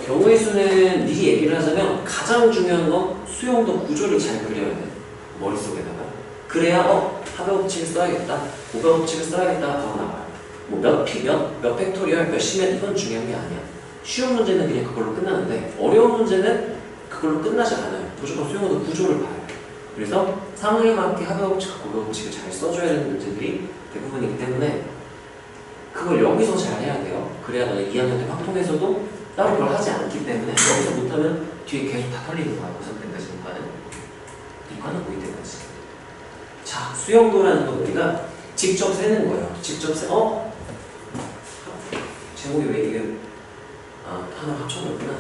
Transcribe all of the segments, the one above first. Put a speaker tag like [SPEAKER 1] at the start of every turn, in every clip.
[SPEAKER 1] 경우의 수는 미리 얘기를 하자면 가장 중요한 건 수용도 구조를 잘 그려야 돼. 머릿속에다가. 그래야 하배 법칙을 써야겠다. 고배 법칙을 써야겠다 하고 나와요. 뭐 몇 팩토리얼, 몇이면 이건 중요한 게 아니야. 쉬운 문제는 그냥 그걸로 끝나는데 어려운 문제는 그걸로 끝나지 않아요. 무조건 수용도 구조를 봐요. 그래서 상황에 맞게 하배 법칙과 고배 법칙을 잘 써줘야 되는 문제들이 대부분이기 때문에 그걸 여기서 잘 해야 돼요. 그래야 너네 2학년 때 확통에서도 따로 그걸 하지 않기 때문에 여기서 못하면 뒤에 계속 다 털리는 거야. 5때까지 문과는. 이과는 고2 때까지. 자, 수용도라는 건 우리가 직접 세는 거예요. 직접 제목이 왜 이게 하나 합쳐놓구나.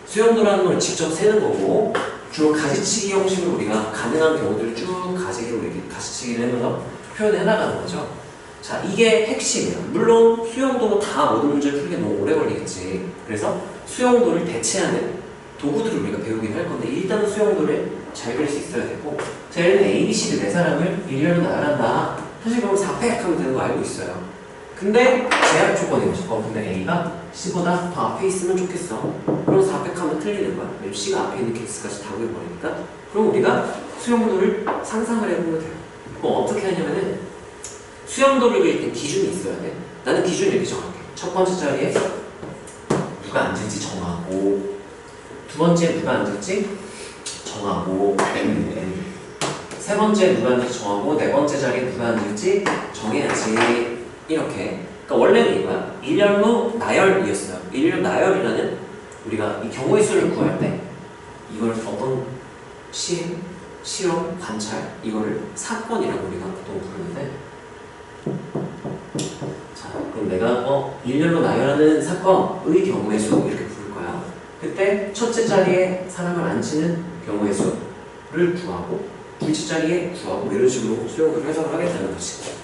[SPEAKER 1] 수용도라는 걸 직접 세는 거고 주로 가지치기 형식으로 우리가 가능한 경우들을 쭉 가지기로 이렇게 가지치기를 하면서 표현해 나가는 거죠. 자, 이게 핵심이에요. 물론 수용도로 다 모든 문제를 풀기 너무 오래 걸리겠지. 그래서 수용도를 대체하는 도구들을 우리가 배우긴 할 건데 일단은 수용도를 잘 그릴 수 있어야 되고 자, 예를 들면 A, B, C 네 사람을 일렬로 나열한다. 사실 그럼 4팩 하면 되는 거 알고 있어요. 근데 제약 조건이 거죠. 근데 A가 C보다 더 앞에 있으면 좋겠어. 그럼 4팩 하면 틀리는 거야. 왜냐면 C가 앞에 있는 케이스까지 다 구해버리니까. 그럼 우리가 수용도를 상상을 해보면 돼요. 그럼 어떻게 하냐면은 수용도를 그릴 때 기준이 있어야 돼. 나는 기준을 이렇게 정할게. 첫 번째 자리에 누가 앉을지 정하고 두 번째 누가 앉을지 정하고 세 번째 누가 앉을지 정하고 네 번째 자리에 누가 앉을지 정해야지. 이렇게. 그러니까 원래는 이거야. 일렬로 나열이었어요. 일렬로 나열이라는 우리가 이 경우의 수를 구할 때 이걸 어떤 시행, 실험, 관찰 이거를 사건이라고 우리가 보통 부르는데 자, 그럼 내가 일렬로 나열하는 사건의 경우의 수 이렇게 부를 거야. 그때 첫째 자리에 사람을 앉히는 경우의 수를 구하고 둘째 자리에 구하고 이런 식으로 수용을 해석을 하게 되는 거지.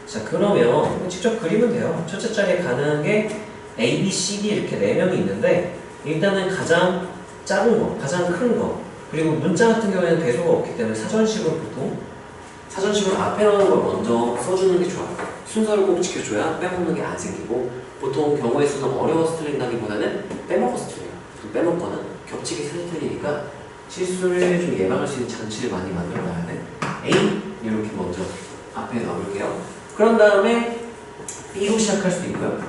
[SPEAKER 1] 자, 그러면 직접 그리면 돼요. 첫째 자리에 가능한 게 A, B, C, D 이렇게 4명이 있는데 일단은 가장 작은 거, 가장 큰 거 그리고 문자 같은 경우에는 배수가 없기 때문에 사전식으로 보통 사전식으로 앞에 나오는 걸 먼저 써주는 게 좋아요. 순서를 꼭 지켜줘야 빼먹는 게 안 생기고 보통 경우의 수는 어려워서 틀린다기보다는 빼먹어서 틀려요. 빼먹거나 겹치기 살짝 틀리니까 실수를 좀 예방할 수 있는 장치를 많이 만들어 놔야 돼. A 이렇게 먼저 앞에 넣어볼게요. 그런 다음에 B로 시작할 수도 있고요.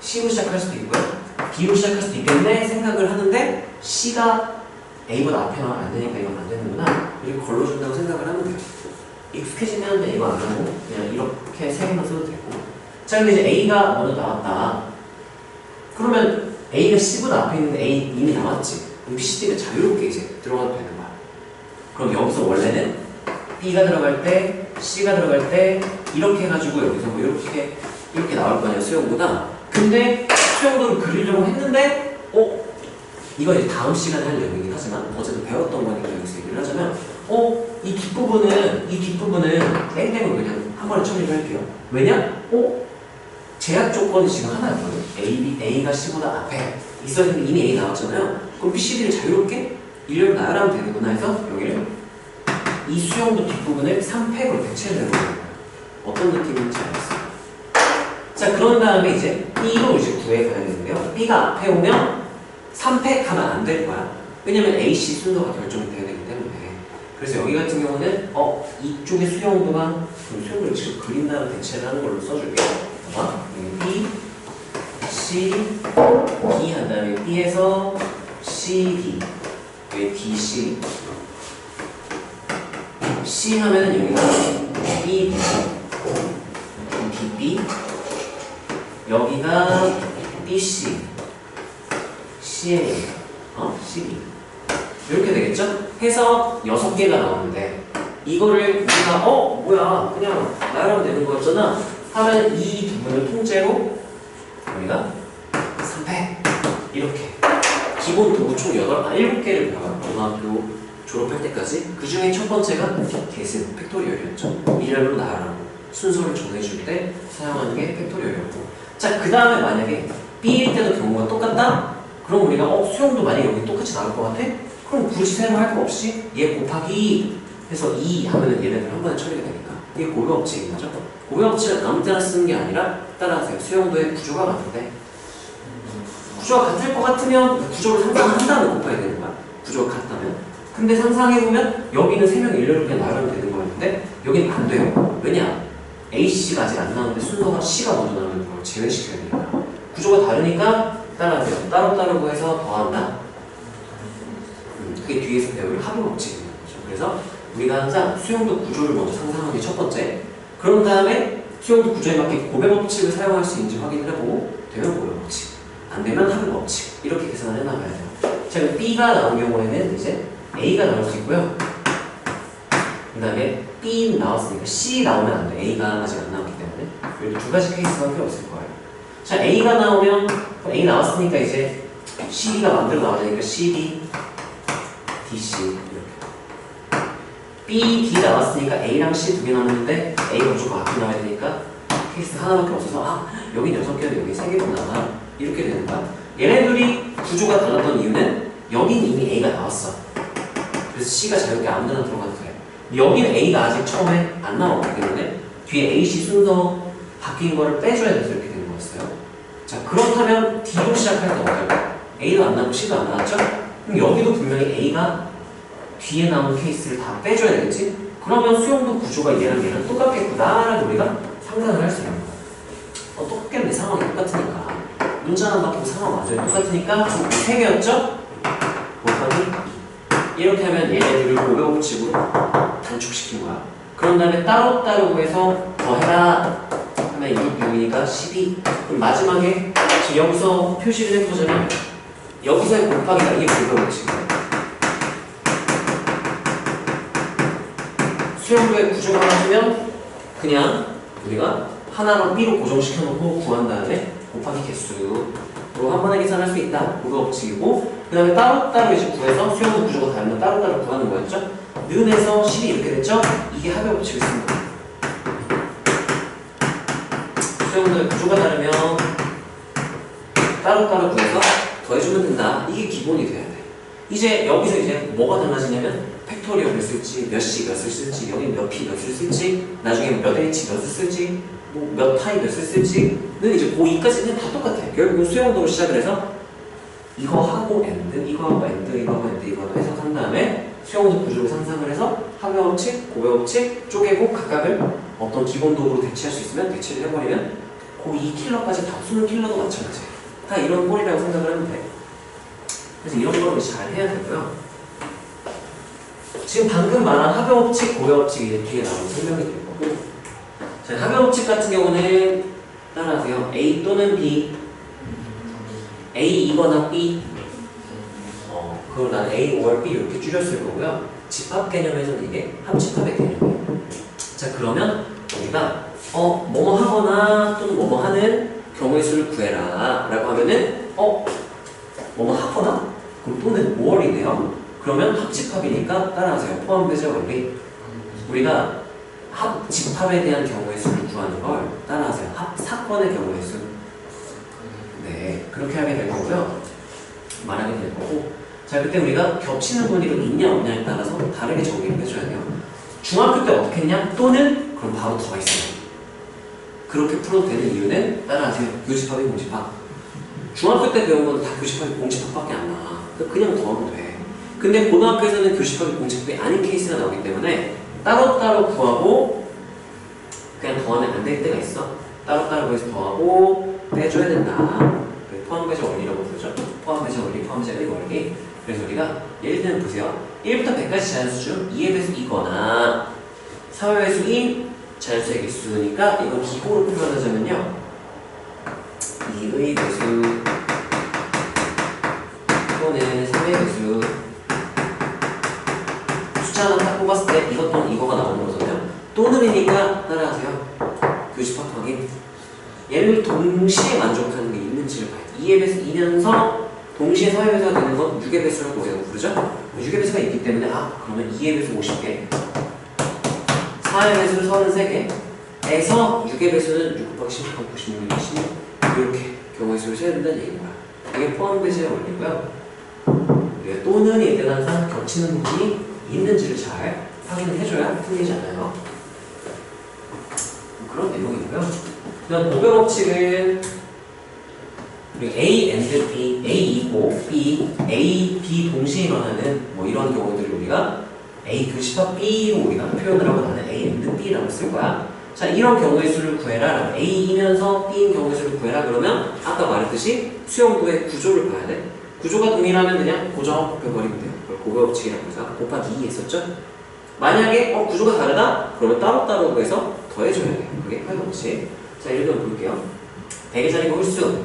[SPEAKER 1] C로 시작할 수도 있고요. D로 시작할 수도 있겠네 생각을 하는데 C가 A보다 앞에 나오면 안 되니까 이건 안 되는구나. 이렇게 걸러준다고 생각을 하면 돼요. 익숙해지면 이거 안 하고 그냥 이렇게 세 개만 써도 되고. 자, 근데 이제 A가 먼저 나왔다. 그러면 A가 C보다 앞에 있는데 A 이미 나왔지. 그럼 B, C, D가 자유롭게 이제 들어가도 되는 거야. 그럼 여기서 원래는 B가 들어갈 때, C가 들어갈 때 이렇게 해가지고 여기서 뭐 이렇게 나올 거 아니야 수용보다. 근데 수용도를 그리려고 했는데 이거 이제 다음 시간에 할 내용이긴 하지만 어제도 배웠던 거니까 여기서 얘기를 하자면 이 뒷부분은 땡땡으로 그냥 한 번에 처리를 할게요. 왜냐? 제약 조건이 지금 하나였거든. A가 C보다 앞에 있어야 되는데 이미 A 나왔잖아요. 그럼 B, C, D를 자유롭게 일렬로 나열하면 되는구나 해서 여기를 이 수용도 뒷부분을 3팩으로 대체를 해보는 거예요. 어떤 느낌인지 알겠어요? 자, 그런 다음에 이제 B로 이제 구해가야 되는데요. B가 앞에 오면 3팩 하면 안 될 거야. 왜냐면 A, C 순서가 결정이 돼야 되기 때문에. 그래서 여기 같은 경우는 이쪽의 수용도가 수용도를 직접 그린 다음에 대체를 하는 걸로 써줄게요. B, C, D 한 다음에 B에서 C, D 여기 D, C C 하면은 여기가 B, D, B 여기가 B, C CA CD 이렇게 되겠죠? 해서 6개가 나오는데 이거를 우리가 뭐야 그냥 나열하면 되는 거였잖아 하면 이 부분을 통째로 우리가 3팩 이렇게 기본 도구 총 7개를 배워요. 고등학교 졸업할 때까지. 그 중에 첫 번째가 계승, 팩토리얼이었죠. 일렬로 나열하고 순서를 정해줄 때 사용하는 게 팩토리얼이었고 자, 그 다음에 만약에 B일 때도 경우가 똑같다? 그럼 우리가 수용도 만약에 여기 똑같이 나올 것 같아? 그럼 굳이 사용할 거 없이 얘 곱하기 해서 2 하면은 얘네들 한 번에 처리가 되니까 이게 고백 법칙인 거죠. 고백 법칙은 아무 때나 쓰는 게 아니라 따라하세요. 수용도의 구조가 같은데 구조가 같을 것 같으면 구조를 상상한 다음에 곱해야 되는 거야. 구조가 같다면. 근데 상상해보면 여기는 3명이 일렬로 그냥 나가면 되는 거였는데 여기는 안 돼요. 왜냐? AC가 아직 안 나오는데 순서가 C가 먼저 나오면 그걸 제외시켜야 되니까. 구조가 다르니까 따라하세요. 따로따로 구해서 더한다. 그게 뒤에서 배울 합의 법칙인 거죠. 그래서 우리가 항상 수용도 구조를 먼저 상상하는 게 첫 번째. 그런 다음에 수용도 구조에 맞게 고백 법칙을 사용할 수 있는지 확인을 해보고 되면 고백 법칙, 안 되면 합의 법칙 이렇게 계산을 해나가야 돼요. 자, B가 나온 경우에는 이제 A가 나올 수 있고요. 그 다음에 B 나왔으니까 C 나오면 안 돼. A가 아직 안 나왔기 때문에 여기 두 가지 케이스밖에 없을 거예요. 자, A가 나오면 A 나왔으니까 이제 CD가 만들어 나와야 되니까 CD, DC 이렇게. B, D 나왔으니까 A랑 C 두 개 나왔는데 A가 무조건 앞에 나와야 되니까 케이스 하나밖에 없어서 아, 여긴 6개인데 여기 3개구나 이렇게 되는 거야. 얘네들이 구조가 달랐던 이유는 여긴 이미 A가 나왔어. 그래서 C가 자유롭게 아무데나 들어가도 돼. 여기는 A가 아직 처음에 안 나왔기 때문에 뒤에 AC 순서 바뀐 거를 빼줘야 돼서 이렇게 되는 거였어요. 자, 그렇다면 D로 시작할 때 어떨까? A도 안 나오고 C도 안 나왔죠? 그럼 여기도 분명히 A가 뒤에 나온 케이스를 다 빼줘야 되겠지? 그러면 수용도 구조가 얘랑 똑같겠구나라고 우리가 상상을 할 수 있는 거야. 똑같겠네. 상황이 똑같으니까. 문자만 바뀌고 상황 완전히 똑같으니까 3개였죠? 곱하기 이렇게 하면 얘네들을 고백 법칙으로 단축시킨 거야. 그런 다음에 따로따로 구해서 더해라 하면 6이니까 12. 그럼 마지막에 지금 여기서 표시를 해보자면 여기서의 곱하기가 이게 고백 법칙이에요. 수용도의 구조가 같으면 그냥 우리가 하나로 B로 고정시켜놓고 구한 다음에 곱하기 개수로 한 번에 계산할 수 있다. 고백 법칙이고 그 다음에 따로따로 이제 구해서 수용도 구조가 다르면 따로따로 구하는 거였죠. 는에서 10이 이렇게 됐죠? 이게 합의 법칙을 쓰는 거예요. 수용도의 구조가 다르면 따로따로 구해서 더해주면 된다. 이게 기본이 돼야 돼. 이제 여기서 이제 뭐가 달라지냐면 팩토리얼 몇 쓸지, 몇 C 몇을 쓸지, 여기 몇 P 몇을 쓸지, 나중에 몇 H 몇을 쓸지, 뭐 몇 타입 몇을 쓸지는 이제 고2까지는 다 똑같아. 결국은 수용도로 시작을 해서 이거 하고 엔드, 이거 하고 엔드, 이거 하고 엔드, 이거 하고 해석한 다음에 수용도 구조를 상상을 해서 합의 법칙, 고백 법칙 쪼개고 각각을 어떤 기본 도구로 대체할 수 있으면 대체를 해버리면 고2 킬러까지 다 수능 킬러도 마찬가지예요. 다 이런 꼴이라고 생각을 하면 돼. 그래서 이런 거를 잘 해야 되고요. 지금 방금 말한 합의 법칙, 고백 법칙이 뒤에 나오는 설명이 될 거고, 자, 합의 법칙 같은 경우는 따라하세요. A 또는 B, A이거나 B, 그걸 난 A or B 이렇게 줄였을 거고요. 집합 개념에서는 이게 합집합의 개념이에요. 자, 그러면 우리가 뭐뭐 하거나 또는 뭐뭐 하는 경우의 수를 구해라 라고 하면은 뭐뭐 하거나? 그럼 또는 5월이네요. 그러면 합집합이니까 따라하세요. 포함배제 원리. 우리가 합집합에 대한 경우의 수를 구하는 걸 따라하세요. 합사건의 경우의 수. 네, 그렇게 하게 될 거고요. 말하게 될 거고. 자, 그때 우리가 겹치는 분위기가 있냐 없냐에 따라서 다르게 정리를 해줘야 돼요. 중학교 때 어떻게 했냐? 또는 그럼 바로 더가 있어요. 그렇게 풀어도 되는 이유는 따라하세요. 교집합이 공집합. 중학교 때 배운 건 다 교집합이 공집합밖에 안 나와. 그냥 더하면 돼. 근데 고등학교에서는 교집합이 공집합이 아닌 케이스가 나오기 때문에 따로따로 구하고 그냥 더하면 안 될 때가 있어. 따로따로 구해서 더하고 빼줘야 된다. 포함배제 원리라고 부르죠. 포함배제 원리, 포함배제 원리. 그래서 우리가 예를 들면 보세요. 1부터 100까지 자연수 중 2의 배수이거나 4의 배수인 자연수의 개수니까 이건 기호로 표현하자면요. 2의 배수 또는 3의 배수 숫자 하나 딱 뽑았을 때 이것 또는 이거가 나오는 거잖아요. 또는이니까 따라하세요. 교집합 확인. 얘를 동시에 만족하는 게 있는지를 봐요. 2의 배수이면서 동시에 4의 배수가 되는 건 6의 배수라고 우리가 부르죠? 6의 배수가 있기 때문에 그러면 2의 배수 50개 4의 배수는 33개에서 6의 배수는 6 곱하기 16, 96, 26 이렇게 경우의 수를 세야 된다는 얘기인 거야. 이게 포함배제의 원리고요. 또는 얘들 항상 겹치는 부분이 있는지를 잘 확인을 해줘야 틀리지 않아요. 되고요. 그다음 고백 법칙은 우리 A and B, A이고 B, A, B 동시에 일어나는 뭐 이런 경우들을 우리가 A 교집합 B로 우리가 표현을 하고 나는 A and B라고 쓸 거야. 자, 이런 경우의 수를 구해라. A이면서 B인 경우의 수를 구해라. 그러면 아까 말했듯이 수영도의 구조를 봐야 돼. 구조가 동일하면 그냥 고정 곱해버리면 돼요. 그걸 고백 법칙이라고 해서 곱하기 2 했었죠? 만약에 구조가 다르다? 그러면 따로따로 해서 더해줘야 돼요. 그게 고백 법칙. 자, 예를 들어 볼게요. 100의 자리가 홀수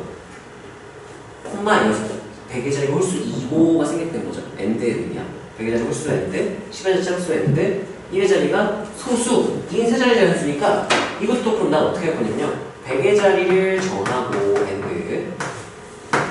[SPEAKER 1] 콤마 이어서 100의 자리가 홀수 2호가 생겼다는 거죠. 엔드의 의미야. 100의 자리가 홀수 엔드, 10의 자리가 홀수 엔드, 1의 자리가 소수, 2인 세 자리 자리였으니까 이것도 그럼 난 어떻게 할 거냐면요. 100의 자리를 정하고 엔드,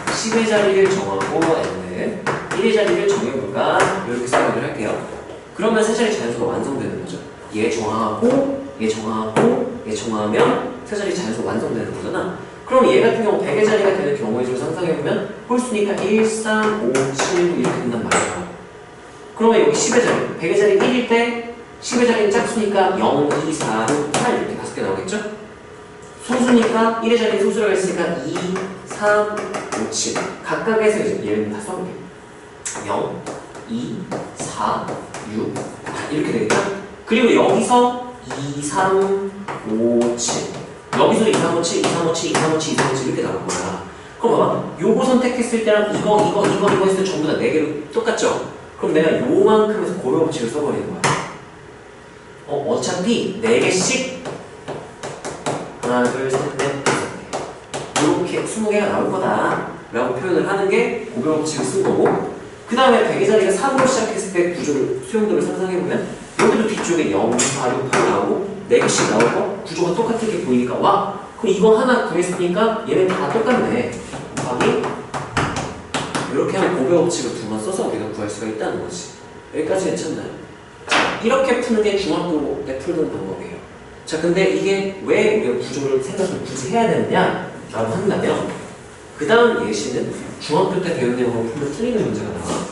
[SPEAKER 1] 10의 자리를 정하고 엔드, 1의 자리를 정해볼까? 이렇게 생각을 할게요. 그러면 세 자리 자연수가 완성되는 거죠. 얘 정하고, 얘 정하고, 얘 정하면 세 자리 자연수가 완성되는 거잖아. 그럼 얘 같은 경우 100의 자리가 되는 경우의 수를 상상해보면 홀수니까 1, 3, 5, 7 이렇게 된단 말이야. 그러면 여기 10의 자리, 100의 자리 1일 때 10의 자리는 짝수니까 0, 2, 4, 6, 8 이렇게 5개 나오겠죠? 소수니까 1의 자리에 소수라고 했으니까 2, 3, 5, 7 각각에서 이제 얘는 다 써볼게. 0, 2, 4, 6, 8 이렇게 되겠죠? 그리고 여기서 2, 3, 5, 7 여기서 2, 3, 5, 7, 2, 3, 5, 7, 2, 3, 5, 7, 2, 3, 5, 7 이렇게 나올 거야. 그럼 봐봐. 요거 선택했을 때랑 이거 했을 때 전부 다 4개로 똑같죠? 그럼 내가 요만큼에서 고백 법칙을 써버리는 거야. 어차피 4개씩 하나, 둘, 셋, 넷, 다섯 개 이렇게 20개가 나올 거다 라고 표현을 하는 게 고백 법칙을 쓴 거고 그 다음에 100의 자리가 3으로 시작했을 때 구조를, 수용도를 상상해보면 여기도 뒤쪽에 0, 4, 6, 8 나오고 4개씩 나올 거 구조가 똑같은 게 보이니까 와 그럼 이거 하나 구했으니까 얘네 다 똑같네 곱하기 이렇게 하면 고백 법칙을 두 번 써서 우리가 구할 수가 있다는 거지. 여기까지 괜찮나요? 자, 이렇게 푸는 게 중학교 때 풀던 방법이에요. 자, 근데 이게 왜 우리가 구조를 생각을 굳이 해야 되느냐 라고 한다면 그 다음 예시는 중학교 때 배운 내용으로 풀면 틀리는 문제가 나와.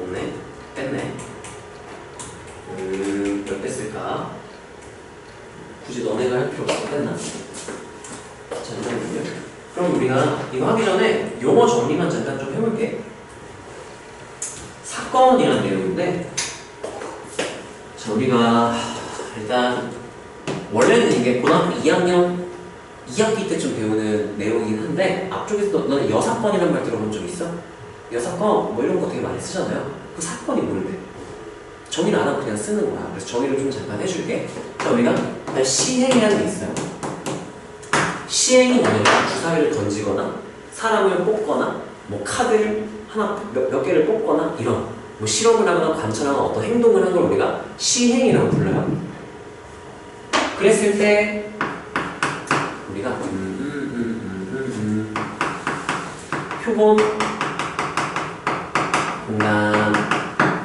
[SPEAKER 1] 없네. 뺐네. 몇 뺐을까? 굳이 너네가 할 필요 없어. 뺐나? 잠깐만요. 그럼 우리가 이거 하기 전에 용어 정리만 잠깐 좀 해볼게. 사건이라는 내용인데 자, 우리가 일단 원래는 이게 고등학교 2학년 2학기 때쯤 배우는 내용이긴 한데 앞쪽에서 너는 여사건이라는 말 들어본 적 있어? 여사건 뭐 이런 거 되게 많이 쓰잖아요. 그 사건이 뭔데? 정의를 안 하고 그냥 쓰는 거야. 그래서 정의를 좀 잠깐 해줄게. 자, 우리가 일단 시행이라는 게 있어요. 시행이 뭐냐면 주사위를 던지거나 사람을 뽑거나 뭐 카드를 하나 몇 개를 뽑거나 이런 뭐 실험을 하거나 관찰하거나 어떤 행동을 한 걸 우리가 시행이라고 불러요. 그랬을 때 우리가 표본 공간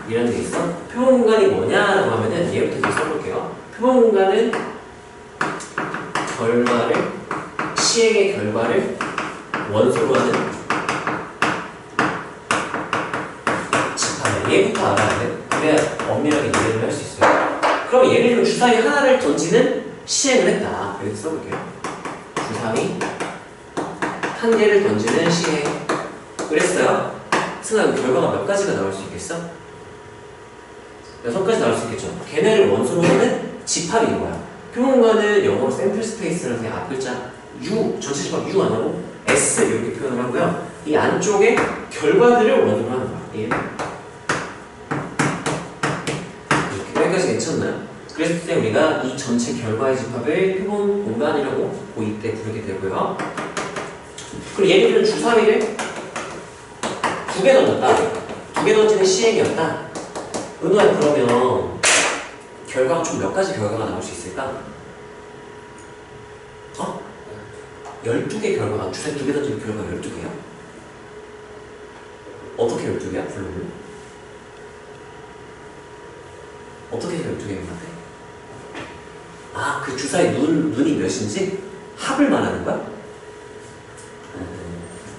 [SPEAKER 1] 이런 게 있어. 표본 공간이 뭐냐라고 하면은 얘부터 좀 써볼게요. 표본 공간은 결과를 시행의 결과를 원소로 하는 집합이야. 얘부터 알아야 돼. 그래야 엄밀하게 이해를 할 수 있어요. 그럼 예를 들면 주사위 하나를 던지는 시행을 했다. 여기 써볼게요. 주사위 한 개를 던지는 시행. 그랬어요. 승아, 결과가 몇 가지가 나올 수 있겠어? 6가지 나올 수 있겠죠. 걔네를 원소로 하는 집합인 거야. 표본공간은 영어로 샘플 스페이스라서 그냥 앞글자 U, 전체 집합 U 안 하고 S 이렇게 표현을 하고요. 이 안쪽에 결과들을 원소로 하는 거야. 이렇게. 여기까지 괜찮나요? 그랬을 때 우리가 이 전체 결과의 집합을 표본 공간이라고 고2 때 부르게 되고요. 그리고 예를 들면 주사위를 2개 던졌다. 2개 던지는 시행이었다. 은호야, 그러면 결과가 총 몇 가지 결과가 나올 수 있을까? 12개 결과가, 주사위 2개 던지는 결과가 12개야? 어떻게 12개야? 불러볼래? 어떻게 12개인 것 같아? 아, 그 주사위 눈이 몇인지 합을 말하는 거야?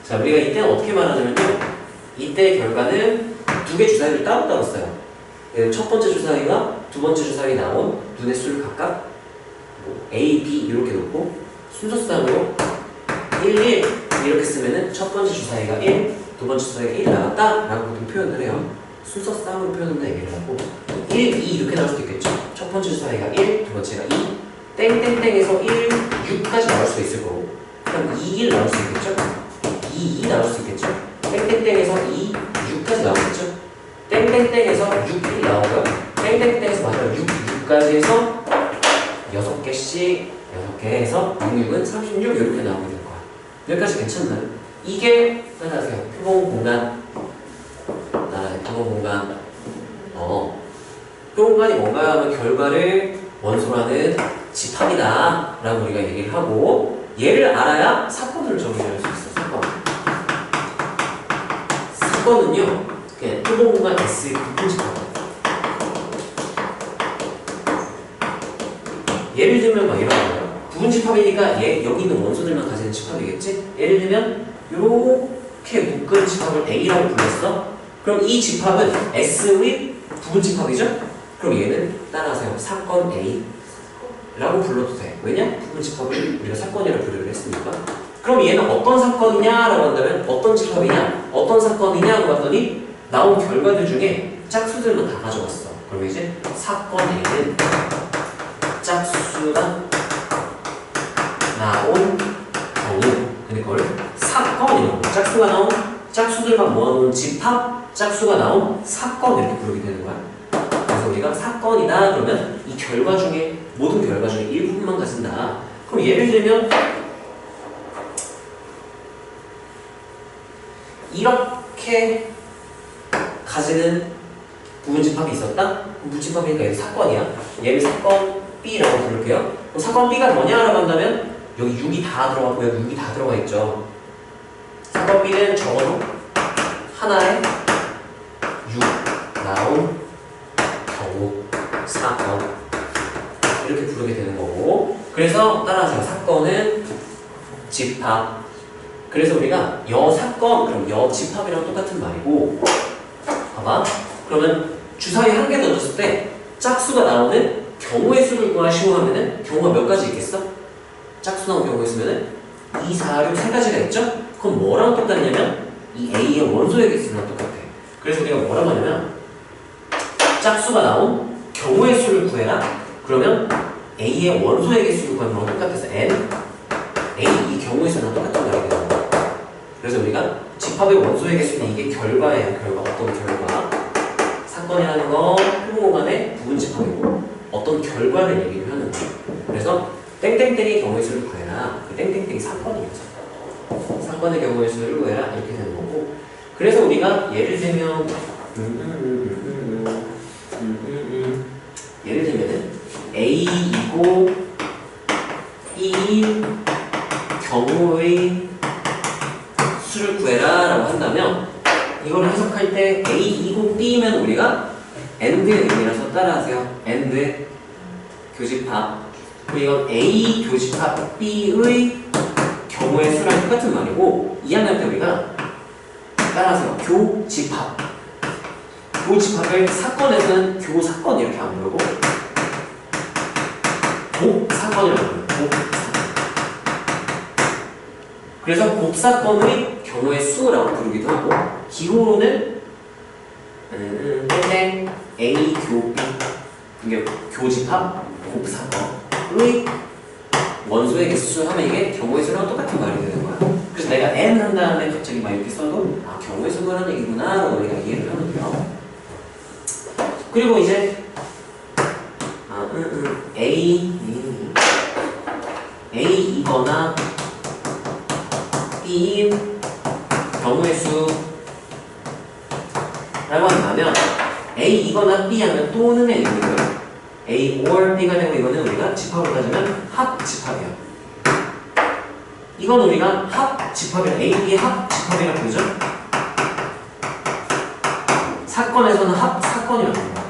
[SPEAKER 1] 자, 우리가 이때는 어떻게 말하냐면요. 이때의 결과는 2개 주사위를 따로따로 써요. 첫 번째 주사위가 두 번째 주사위 나온 눈의 수를 각각 A, B 이렇게 놓고 순서상으로 1, 1 이렇게 쓰면은 첫 번째 주사위가 1, 두 번째 주사위가 1 나왔다 라고 보통 표현을 해요. 순서상으로 표현한다 얘기를 하고 1, 2 이렇게 나올 수도 있겠죠. 첫 번째 주사위가 1, 두 번째가 2 땡땡땡에서 1, 6까지 나올 수 있을 거고 그럼 2, 1 나올 수 있겠죠. 2, 2 나올 수 있겠죠. 땡땡땡에서 2, 6까지 나오겠죠. 땡땡땡에서 6, 1 나오고요. 땡땡땡에서 마지막 6, 6까지 해서 6개씩 6개 해서 6, 6은 36 이렇게 나오게 될 거야. 여기까지 괜찮나요? 이게 따라하세요. 표본 공간 표본 공간 표본 공간이 뭔가 하면 결과를 원소로 하는 집합이다 라고 우리가 얘기를 하고 얘를 알아야 사건을 정의할 수 있어. 사건은요 그냥 표본 공간 S의 부분 집합. 예를 들면 막 이런 거예요. 부분 집합이니까 여기 있는 원소들만 가지는 집합이겠지? 예를 들면 이렇게 묶은 집합을 A라고 불렀어. 그럼 이 집합은 S의 부분 집합이죠? 그럼 얘는 따라하세요. 사건 A라고 불러도 돼. 왜냐? 부분 집합을 우리가 사건이라고 부르기로 했으니까. 그럼 얘는 어떤 사건이냐라고 한다면 어떤 집합이냐? 어떤 사건이냐고 봤더니 나온 결과들 중에 짝수들만 다 가져왔어. 그럼 이제 사건 A는 짝수가 나온 경우 근데 그걸 사건이라고 짝수가 나온 짝수들만 모아놓은 집합 짝수가 나온 사건 이렇게 부르게 되는 거야. 그래서 우리가 사건이다 그러면 이 결과 중에 모든 결과 중에 일부분만 가진다. 그럼 예를 들면 이렇게 가지는 부분 집합이 있었다? 부분 집합이니까 얘는 사건이야. 얘를 사건 B라고 부를게요. 그럼 사건 B가 뭐냐라고 한다면 여기 6이 다 들어가고요. 6이 다 들어가 있죠. 사건 B는 적어도 하나에 6 나온 경우 사건 이렇게 부르게 되는 거고 그래서 따라하세요. 사건은 집합. 그래서 우리가 여사건 그럼 여집합이랑 똑같은 말이고 봐봐. 그러면 주사위 한 개 넣어줬을 때 짝수가 나오는 경우의 수를 구하시오 하면은 경우가 몇 가지 있겠어? 짝수 나온 경우가 있으면은 2, 4, 6 세 가지가 있죠? 그럼 뭐랑 똑같냐면 이 A의 원소의 개수랑 똑같아. 그래서 우리가 뭐라고 하냐면 짝수가 나온 경우의 수를 구해라. 그러면 A의 원소의 개수를 구하는 거랑 똑같아서 N, A 이 경우의 수랑 똑같은 말이 되는 거야. 그래서 우리가 집합의 원소의 개수는 이게 결과예요. 결과 어떤 결과? 사건이라는 건 표본 공간의 부분 집합이고 어떤 결과를 얘기를 하는 거예요. 그래서 땡땡땡의 경우의 수를 구해라. 그 땡땡땡이 사건이겠죠. 사건의 경우의 수를 구해라 이렇게 되는 거고 그래서 우리가 예를 들면 예를 들면은 A이고 B 경우의 수를 구해라 라고 한다면 이걸 해석할 때 A이고 B면 우리가 AND의 의미라서 따라하세요. AND 교집합. 그리고 이건 A 교집합 B의 경우의 수랑 똑같은 말이고 2학년 때 우리가 따라하세요. 교집합. 교집합을 사건에서는 교사건 이렇게 안 부르고 곱사건이라고 불러요. 곱사건. 그래서 곱사건의 경우의 수라고 부르기도 하고 기호로는 땡땡 A 교 B 이게 교집합 곱사건의 원소의 개수 하면 이게 경우의 수랑 똑같은 말이 되는 거야. 그래서 내가 N 한 다음에 갑자기 막 이렇게 써도 아 경우의 수를 하는 얘기구나 라고 우리가 이해를 하면 돼요. 그리고 이제 A이거나 B인 경우의 수라고 한다면 A이거나 B 하면 또는의 의미고요. A or B가 되고 이거는 우리가 집합으로 따지면 합집합이야. 이건 우리가 합집합이라 A, B 합집합이라고 부르죠. 사건에서는 합사건이라고 합니다.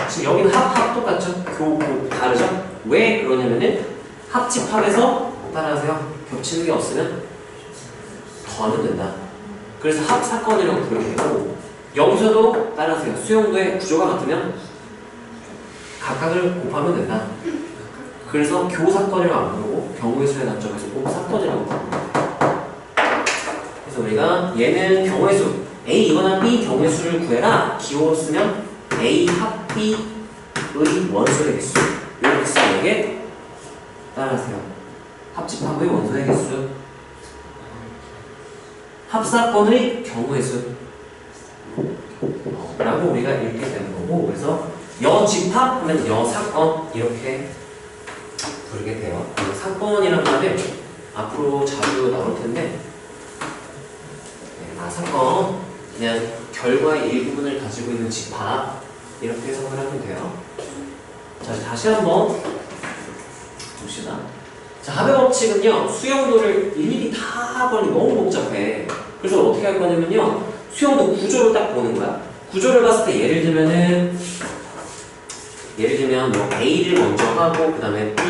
[SPEAKER 1] 지금 여기는 합 똑같죠? 교 다르죠? 왜 그러냐면은 합집합에서 따라하세요. 겹치는 게 없으면 더하면 된다. 그래서 합사건이라고 부르게 되고 여기서도 따라하세요. 수용도의 구조가 같으면 각각을 곱하면 된다. 그래서 교사건이라고 안 부르고 경우의 수에 관점에서 곱사건이라고 부릅니다. 그래서 우리가 얘는 경우의 수 A이거나 B 경우의 수를 구해라. 기호로 쓰면 A 합 B의 원소의 개수. 이렇게 쓰면 이게 따라하세요. 합집합의 원소의 개수. 합사건의 경우의 수. 라고 우리가 읽게 되는 거고, 그래서 여집합 하면 여사건 이렇게 부르게 돼요. 사건이라는 말은 앞으로 자주 나올 텐데, 사건 그냥 결과의 일부분을 가지고 있는 집합 이렇게 해석을 하면 돼요. 자, 다시 한번 봅시다. 자, 합의 법칙은요, 수용도를 일일이 다 보니 너무 복잡해. 그래서 어떻게 할 거냐면요, 수용도 구조를 딱 보는 거야. 구조를 봤을 때 예를 들면 뭐 A를 먼저 하고 그 다음에 B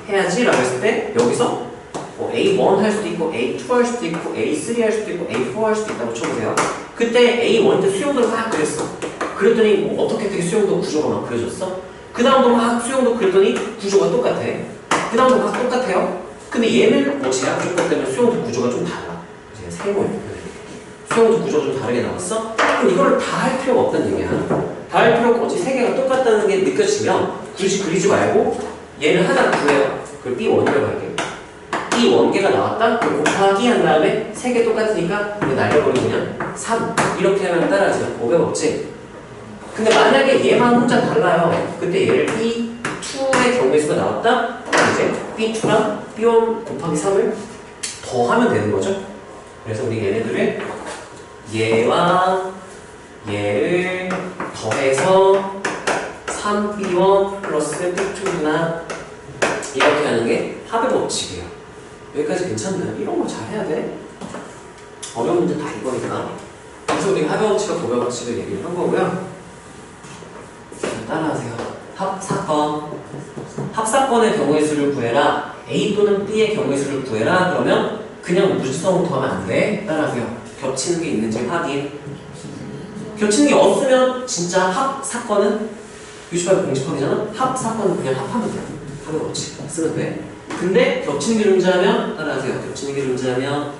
[SPEAKER 1] 해야지 라고 했을 때 여기서 뭐 A1 할 수도 있고 A2 할 수도 있고 A3 할 수도 있고 A4 할 수도 있다고 쳐보세요. 그때 A1 때 수용도를 막 그렸어. 그랬더니 뭐 어떻게 되게 수용도 구조가 막 그려졌어? 그 다음도 막 수용도 그렸더니 구조가 똑같아. 그 다음도 막 똑같아요. 근데 얘는 뭐 제약 조건 때문에 수용도 구조가 좀 달라. 이제 세모 수용도 구조가 좀 다르게 나왔어? 그럼 이거를 다 할 필요가 없다는 얘기야. 다 할 필요가 없지. 세 개가 똑같다는 게 느껴지면 굳이 그리지 말고 얘를 하나 구해요. 그걸 B1이라고 할게요. B1개가 나왔다? 곱하기 한 다음에 세 개 똑같으니까 이거 날려버리고 그냥 3 이렇게 하면 따라하죠. 500 없지? 근데 만약에 얘만 혼자 달라요. 그때 얘를 B2의 경우의 수가 나왔다? 그럼 이제 B2랑 B1 곱하기 3을 더하면 되는 거죠. 그래서 우리 얘네들을 얘와 얘를 더해서 3B1 플러스 B2구나 이렇게 하는 게 합의 법칙이에요. 여기까지 괜찮나요? 이런 거 잘해야 돼. 어려운 문제 다 이거니까. 그래서 우리가 합의 법칙과 고백 법칙을 얘기를 한 거고요. 따라하세요. 합사건. 합사건의 경우의 수를 구해라. A 또는 B의 경우의 수를 구해라. 그러면 그냥 무지성부터 하면 안 돼. 따라하세요. 겹치는 게 있는지 확인. 겹치는 게 없으면 진짜 합사건은 유시pháp 공식법이잖아. 합사건은 그냥 합하면 돼. 합의 법칙 쓰면 돼. 근데 겹치는 게 존재하면 따라하세요. 겹치는 게 존재하면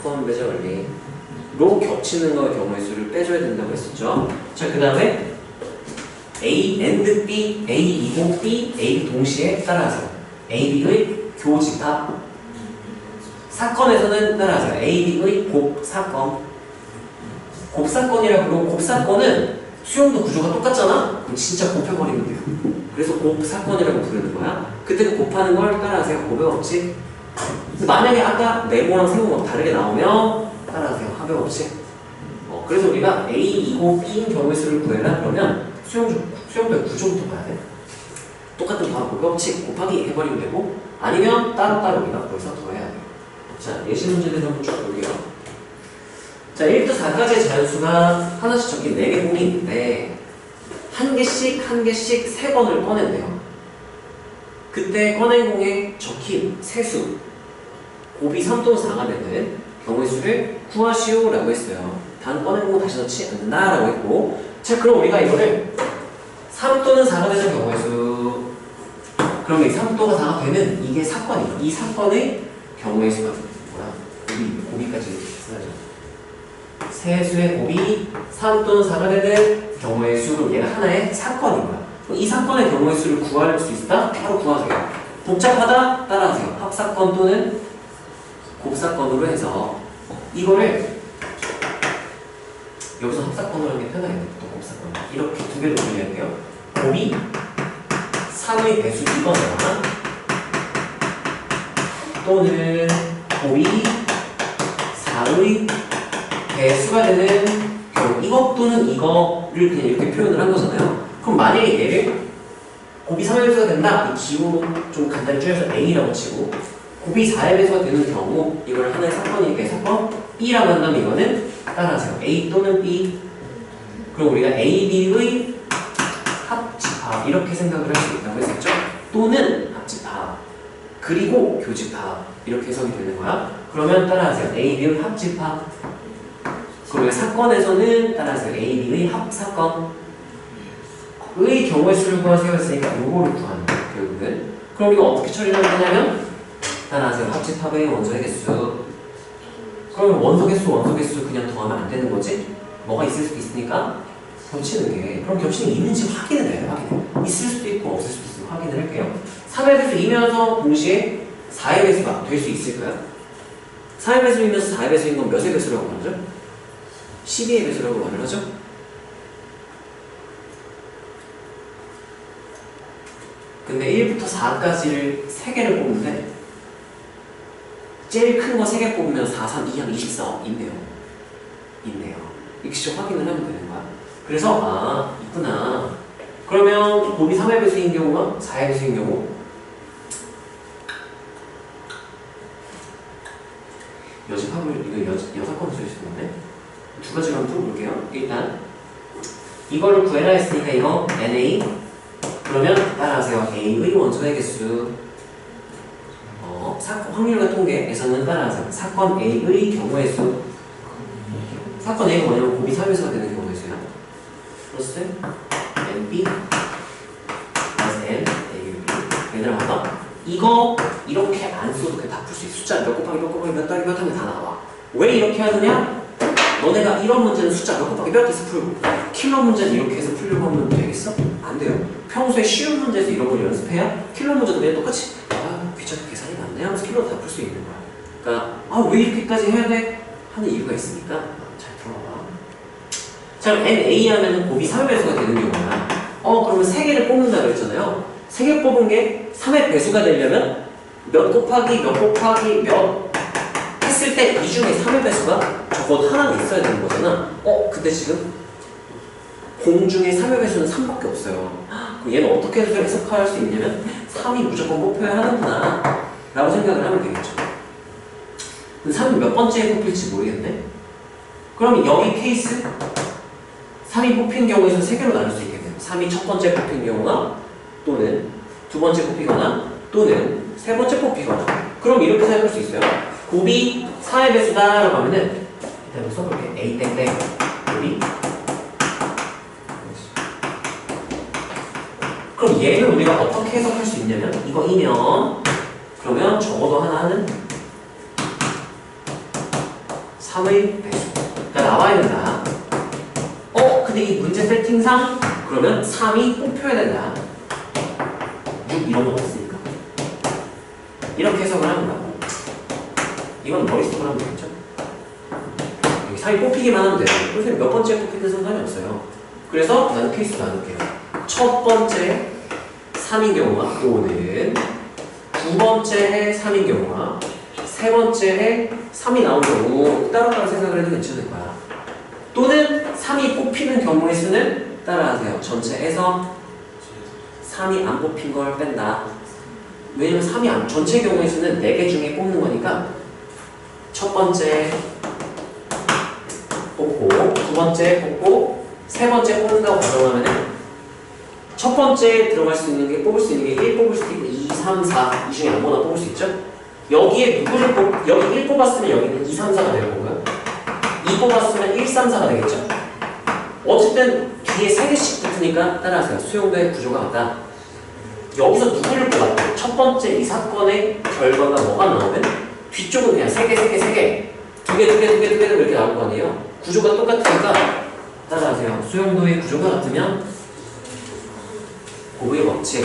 [SPEAKER 1] 포함 배제 원리로 겹치는 거의 경우의 수를 빼줘야 된다고 했었죠. 자, 그 다음에 A and B, A2고 B, A 동시에 따라하세요. A, B의 교집합. 사건에서는 따라하세요. A, B의 곱사건. 곱사건이라고 부르고 곱사건은 수용도 구조가 똑같잖아? 그럼 진짜 곱해버리면 돼요. 그래서 곱사건이라고 부르는 거야. 그때 그 곱하는 걸 따라하세요. 곱의 법칙. 만약에 아까 네모랑 세모가 다르게 나오면 따라하세요. 합의 법칙. 그래서 우리가 A, 2고 B인 경우의 수를 구해라 그러면 수용도의 구조부터 봐야 돼. 똑같은 바로 곱의 법칙 곱하기 해버리면 되고 아니면 따로따로 우리가 거기서 더해야 돼. 자, 예시 문제들 한번 쭉 볼게요. 자, 1부터 4까지의 자연수가 하나씩 적힌 4개 공이 있는데 한 개씩 3번을 꺼낸대요. 그때 꺼낸 공에 적힌 세수 곱이 3 또는 4가 되는 경우의 수를 구하시오 라고 했어요. 단 꺼낸 공은 다시 넣지 않는다 라고 했고, 자, 그럼 우리가 이거를 3 또는 4가 되는 경우의 수, 그러면 3 또는 4가 되는 이게 사건이에요. 이 사건의 경우의 수가 뭐야? 곱이까지 써야죠. 세수의 곱이 3 또는 4가 되는 경우의 수로 얘가 하나의 사건인 거야. 이 사건의 경우의 수를 구할 수 있다? 바로 구하세요. 복잡하다? 따라하세요. 합사건 또는 곱사건으로 해서 이거를 여기서 합사건으로 하는 게 편하겠네. 또 곱사건. 이렇게 두 개로 분리할게요. 곱이 3의 배수 이거나 또는 곱이 4의 배수가 되는 경우 이것 또는 이거를 그냥 이렇게 표현을 한 거잖아요. 그럼 만약에 얘를 곱이 3의 배수가 된다. 이 기호로 좀 간단히 줄여서 A라고 치고 곱이 4의 배수가 되는 경우 이걸 하나의 사건이니까 사건 B라고 한다면 이거는 따라하세요. A 또는 B. 그럼 우리가 A, B의 합집합 이렇게 생각을 할 수 있다고 했었죠. 또는 합집합 그리고 교집합 이렇게 해석이 되는 거야. 그러면 따라하세요. A, B의 합집합. 그러면 사건에서는 따라하세요. A, B의 합사건. 의 경우의 수를 구하세요 했으니까 요거를 구하는 거예요, 결국은. 그럼 이거 어떻게 처리를 하냐면, 따라하세요. 합집합의 원소의 개수. 그러면 원소 개수 그냥 더하면 안 되는 거지? 뭐가 있을 수도 있으니까 겹치는 게. 그럼 겹치는 게 있는지 확인을 해요, 확인을. 있을 수도 있고 없을 수도 있으면 확인을 할게요. 3의 배수이면서 동시에 4의 배수가 될 수 있을까요? 4의 배수이면서 4의 배수인 건 몇의 배수라고 말하죠? 12의 배수라고 말을 하죠? 근데 1부터 4까지를 3개를 뽑는데 제일 큰 거 3개 뽑으면 4, 3, 2, 한 24 있네요. 이렇게 직접 확인을 하면 되는 거야. 그래서 아, 있구나. 그러면 곱이 3의 배수인 경우와 4의 배수인 경우 여집합을 이거 여사건 쓸 수 있는데 두 가지로 한번 풀어볼게요. 일단 이거를 구해라 했으니까 이거 NA 그러면 따라하세요. A의 원소의 개수 사건 확률과 통계에서는 따라하세요. 사건 A의 경우의 수 사건 A가 뭐냐면 곱이 3에서가 되는 경우의 수야. 플러스 NB 플러스 N A 얘들아 봐봐. 이거 이렇게 안 써도 그냥 다 풀 수 있어. 숫자 몇 곱하기 몇 곱하기 몇 더하기 몇 하면 다 나와. 왜 이렇게 하느냐? 너네가 이런 문제는 숫자 몇 곱하기 몇 해서 풀고 킬러 문제는 이렇게 해서 풀려고 하면 되겠어? 안 돼요. 평소에 쉬운 문제에서 이런 걸 연습해야 킬러 문제도 그냥 똑같이 귀찮게 계산이 많네 하면서 킬러 다 풀 수 있는 거야. 그러니까 왜 이렇게까지 해야 돼? 하는 이유가 있으니까 잘 들어봐. 자, 그럼 NA 하면은 곱이 3의 배수가 되는 경우야. 그러면 3개를 뽑는다 그랬잖아요. 3개 뽑은 게 3의 배수가 되려면 몇 곱하기 몇 했을 때 이 중에 3의 배수가 적어도 하나는 있어야 되는 거잖아. 근데 지금 공 중에 3의 배수는 3밖에 없어요. 그럼 얘는 어떻게 해석할 수 있냐면 3이 무조건 뽑혀야 하는구나 라고 생각을 하면 되겠죠. 3이 몇 번째에 뽑힐지 모르겠네. 그럼 여기 케이스 3이 뽑힌 경우에서 3개로 나눌 수 있겠네요. 3이 첫 번째 뽑힌 경우나 또는 두 번째 뽑히거나 또는 세 번째 뽑히거나. 그럼 이렇게 생각할 수 있어요. 곱이 4의 배수다 라고 하면은 일단 써볼게. A 땡땡 곱이 그럼 얘를 우리가 어떻게 해석할 수 있냐면 이거이면 그러면 적어도 하나는 3의 배수가 나와야 된다. 근데 이 문제 세팅상 그러면 3이 뽑혀야 된다. 6 이런 건 없으니까 이렇게 해석을 하는 거야. 이건 머릿속으로 하면 되겠죠. 여기 3이 뽑히기만 하면 돼요. 선생님 몇 번째 뽑히든 상관이 없어요. 그래서 나는 케이스 나눌게요. 첫 번째 3인 경우와 또는 두 번째 3인 경우와 세 번째 3이 나온 경우 따로따로 생각을 해도 괜찮을 거야. 또는 3이 뽑히는 경우의 수는 따라하세요. 전체에서 3이 안 뽑힌 걸 뺀다. 왜냐면 3이 전체 경우의 수는 4개 중에 뽑는 거니까 첫 번째 뽑고 두 번째 뽑고 세 번째 뽑는다고 가정하면은 첫 번째 들어갈 수 있는 게 뽑을 수 있는 게 1 뽑을 수도 있고 2, 3, 4 이 중에 아무거나 뽑을 수 있죠? 여기에 누구를 여기 1 뽑았으면 여기는 2, 3, 4가 되는 건가요? 2 뽑았으면 1, 3, 4가 되겠죠? 어쨌든 뒤에 3개씩 붙으니까 따라하세요. 수용도의 구조가 같다. 여기서 누구를 뽑았대? 첫 번째 이 사건의 결과가 뭐가 나오면 뒤쪽은 그냥 3개, 3개, 3개 2개 이렇게 나올 거 아니에요? 구조가 똑같으니까 따라하세요. 수용도의 구조가 같으면 곱의 법칙.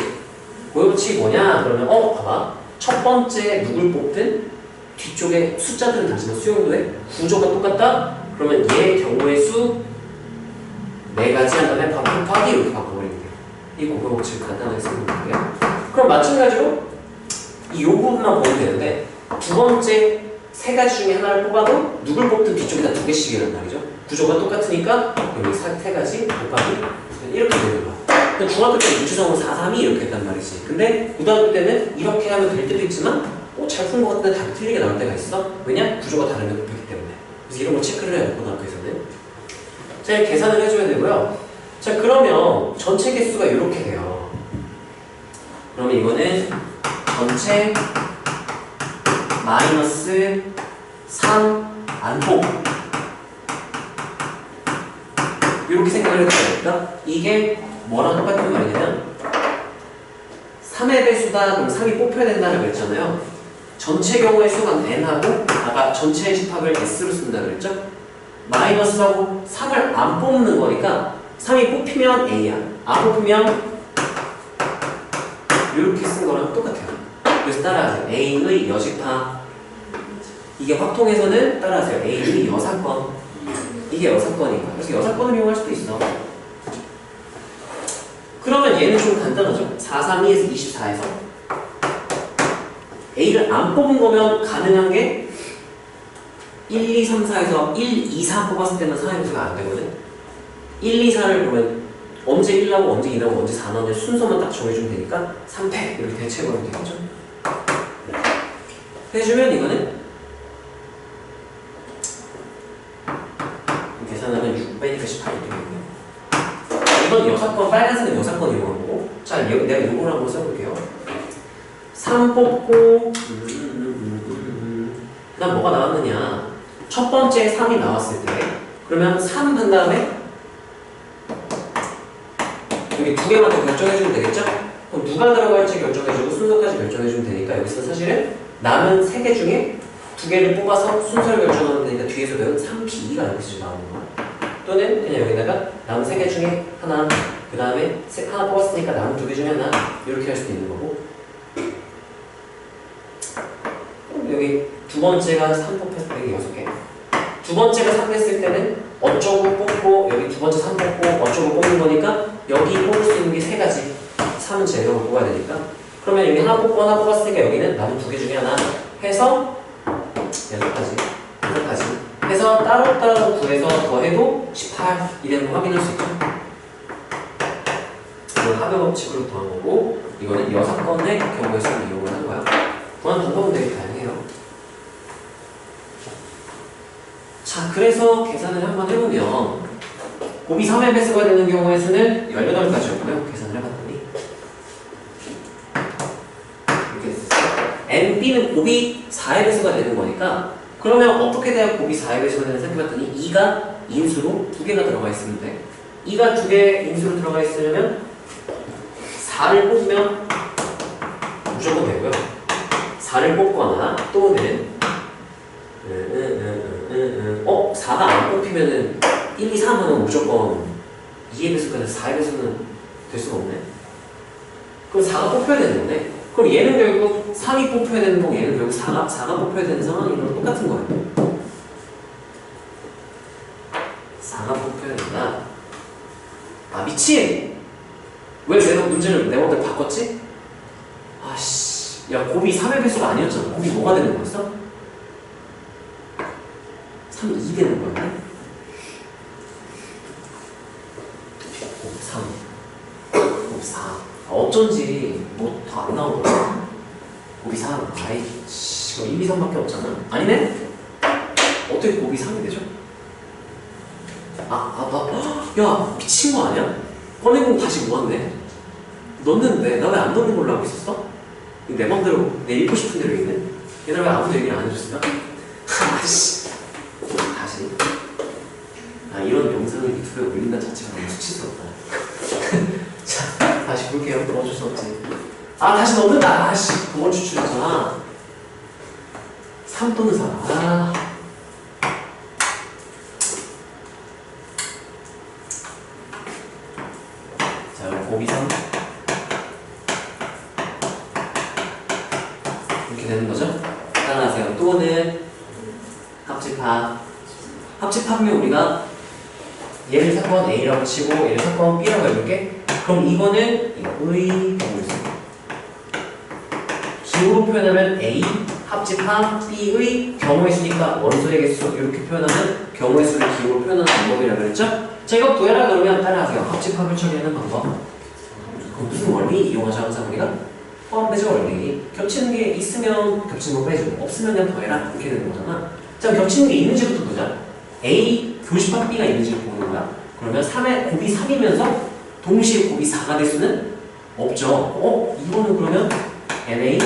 [SPEAKER 1] 곱의 법칙이 뭐냐? 그러면 봐봐. 첫 번째 누굴 뽑든 뒤쪽에 숫자들은 다지만 수용도의 구조가 똑같다? 그러면 얘의 경우의 수 4가지 한 다음에 곱하기 이렇게 바꿔버리면 돼요. 이 곱의 법칙을 간단하게 쓰면 돼요. 그럼 마찬가지로 이 부분만 보면 되는데 두 번째 3가지 중에 하나를 뽑아도 누굴 뽑든 뒤쪽에다 2개씩이란 말이죠. 구조가 똑같으니까 여기 3가지 곱하기 이렇게 되는 거야. 중학교 때 유추성은 4, 3이 이렇게 했단 말이지. 근데 고등학교 때는 이렇게 하면 될 때도 있지만 잘 푼 것 같은데 답이 틀리게 나올 때가 있어. 왜냐? 구조가 다르면 곱했기 때문에. 그래서 이런 거 체크를 해요. 고등학교에서는. 자, 계산을 해줘야 되고요. 자, 그러면 전체 개수가 이렇게 돼요. 그러면 이거는 전체 마이너스 3 안폭 이렇게 생각을 해도 되니까 이게 뭐랑 똑같은 말이냐면 3의 배수다 그럼 3이 뽑혀야 된다고 그랬잖아요. 전체 경우의 수가 n하고 아까 전체의 집합을 s로 쓴다 그랬죠? 마이너스하고 3을 안 뽑는 거니까 3이 뽑히면 a야. 안 뽑히면 이렇게 쓴 거랑 똑같아요. 그래서 따라하세요. a의 여집합. 이게 확통에서는 따라하세요. a의 여사건. 이게 여사건이니까. 그래서 여사건을 이용할 수도 있어. 그러면 얘는 좀 간단하죠. 4, 3, 2에서 24에서 a를 안 뽑은 거면 가능한 게 1, 2, 3, 4에서 1, 2, 4 뽑았을 때는 상향수가 안 되거든. 1, 2, 4를 보면 언제 1 나오고 언제 2 나오고 언제 4 나오는지 순서만 딱 정해주면 되니까 3패 이렇게 대체해보면 되겠죠. 해주면 이거는 계산하면 6 빼니까 18 이렇게 되고요. 이건 여사건, 빨간색은 여사건 이용한 거고. 자, 내가 이걸 한번 써볼게요. 3 뽑고 그 다음 뭐가 나왔느냐. 첫 번째 3이 나왔을 때 그러면 3 한 다음에 여기 두 개만 더 결정해주면 되겠죠? 그럼 누가 들어갈지 결정해주고 순서까지 결정해주면 되니까 여기서 사실은 남은 3개 중에 2개를 뽑아서 순서를 결정하면 되니까 뒤에서 배운 3P2가 여기서 나오는 거야. 또는 그냥 여기다가 남은 3개 중에 하나, 그 다음에 하나 뽑았으니까 남은 2개 중에 하나 이렇게 할 수도 있는 거고. 여기 두 번째가 3 뽑혔을 때 여기 6개. 두 번째가 3 됐을 때는 어쩌고 뽑고 여기 두 번째 3 뽑고 어쩌고 뽑는 거니까 여기 뽑을 수 있는 게 3가지. 3은 제가 뽑아야 되니까. 그러면 여기 하나 뽑고 하나 뽑았으니까 여기는 남은 2개 중에 하나 해서 6가지 해서 따로따로 구해서 더해도 18 이되는 거 확인할 수 있죠. 이건 합의 법칙으로 더한 거고 이거는 여사건의 경우의 수를 이용을 한 거야. 구하는 방법은 되게 다양해요. 자, 그래서 계산을 한번 해보면 곱이 3의 배수가 되는 경우의 수는 18가지였고요. 계산을 해봤더니 이렇게 됐어요. NB는 곱이 4의 배수가 되는 거니까 그러면 어떻게 돼야 곱이 4의 배수가 되는지 생각해봤더니 2가 인수로 2개가 들어가 있으면 돼. 2가 2개 인수로 들어가 있으면 4를 뽑으면 무조건 되고요. 4를 뽑거나 또는 4가 안 뽑히면은 1, 2, 3 하면 무조건 2의 배수가 돼서 4의 배수는 될 수가 없네. 그럼 4가 뽑혀야 되는 거네. 그럼 얘는 결국 3이 뽑혀야 되는 거고 얘는 결국 4가 뽑혀야 되는 상황이랑 똑같은 거예요. 4가 뽑혀야 된다. 아, 미친! 왜 내가 문제를 내 맘대로 바꿨지? 아씨, 야, 곱이 3의 배수가 아니었잖아. 곱이 뭐가 되는 거였어? 3이 2 되는 거였네? 곱 3, 곱 4. 어쩐지 뭐 더 안 나오더라. 곱이 3. 아이, 씨, 1, 2, 3밖에 없잖아. 아니네? 어떻게 곱이 3이 되죠? 야, 미친 거 아니야? 꺼내고 다시 모았네. 넣었는데 나 왜 안 넣는 걸로 알고 있었어? 내 맘대로 내 읽고 싶은 대로 있네. 얘들아 왜 아무도 얘기를 안 해줬을까? 아씨. 다시. 아, 이런 영상을 유튜브에 올린다는 자체가 너무 수치스럽다. 자, 다시 볼게요. 어쩔 수 없지. 아, 다시 넣는다. 아씨, 그걸 추출했잖아. 3 또는 4. 아. 자, 곱이 3. 이렇게 되는 거죠? 따라하세요. 또는 합집합. 합집합이면 우리가 얘를 사건 A라고 치고 얘를 사건 B라고 해볼게. 그럼 이거는 의 경우수. 기호로 표현하면 A 합집합 B의 경우의 수니까 원소의 개수 이렇게 표현하면 경우의 수를 기호로 표현하는 방법이라고 그랬죠? 자, 이거 구해라 그러면 따라하세요. 합집합을 처리하는 방법. 그럼 무슨 원리 이용하죠? 항상 우리가 포함배제 원리. 겹치는 게 있으면 겹치는 거 빼주고 없으면 그냥 더해라 이렇게 되는 거잖아. 자, 겹치는 게 있는지부터 보자. A 교집합 B가 있는지를 보는 거야. 그러면 3의 곱이 3이면서 동시에 곱이 4가 될 수는 없죠. 이거는 그러면 NA